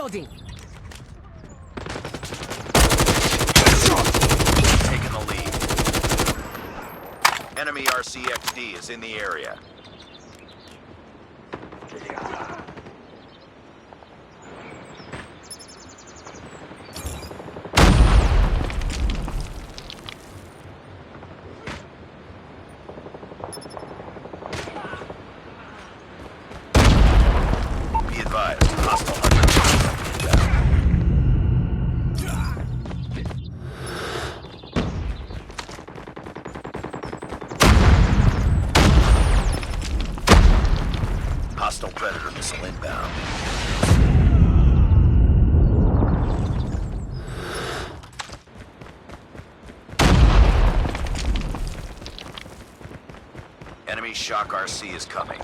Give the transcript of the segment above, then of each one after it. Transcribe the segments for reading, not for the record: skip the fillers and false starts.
Reloading. Taking the lead. Enemy RCXD is in the area. Be advised, hostile hunter. Hostile predator missile inbound. Enemy shock RC is coming.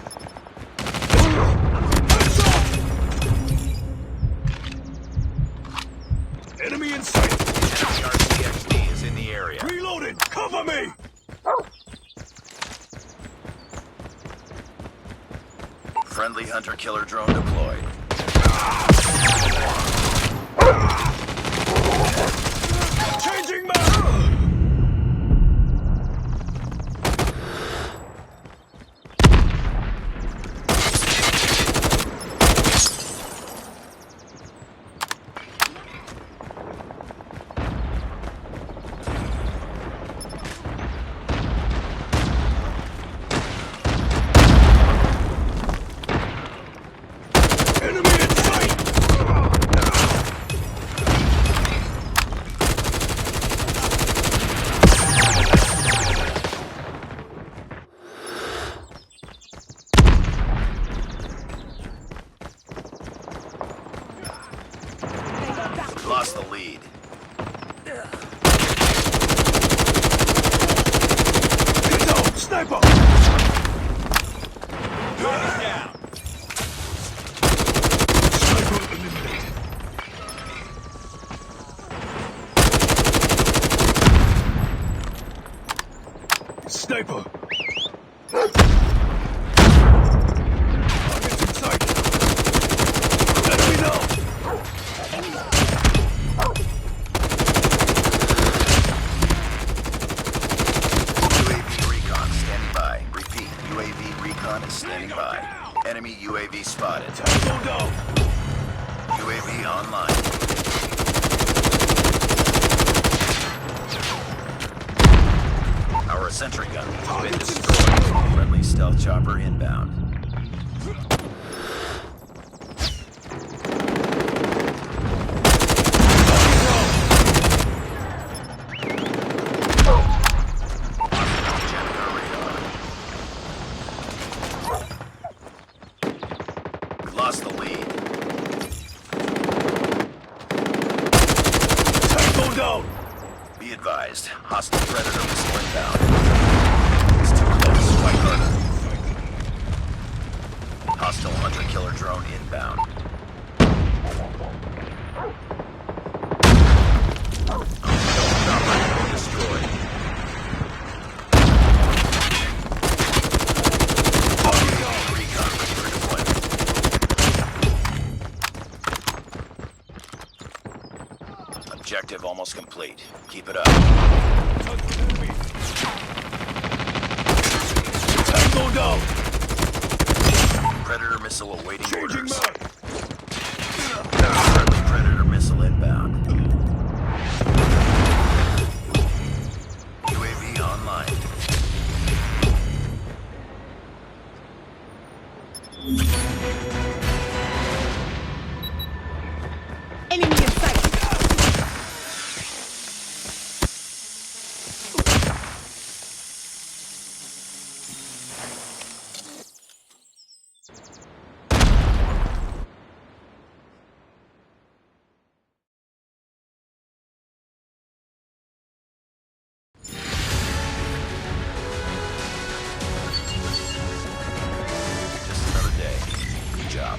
Enemy in sight! Enemy RCXD is in the area. Reloaded! Cover me! Friendly hunter-killer drone deployed. Changing map! Enemy in sight! Lost the lead. Get down! Sniper! Down. Sniper eliminated. Sniper! Target's in sight! Enemy down! UAV recon standing by. Repeat, UAV recon is standing by. Enemy UAV spotted. Go down! UAV online. Our sentry gun has been destroyed. Friendly stealth chopper inbound. Lost the lead. Go down! Be advised, hostile predator missile inbound. It's too close. Fight harder. Hostile hunter-killer drone inbound. Stealth chopper has been destroyed. Recon ready for deployment. Objective almost complete. Keep it up. Go down! Predator missile awaiting Changing orders. map! Friendly predator missile inbound. UAV online. Enemy in sight. Just another day. Good job.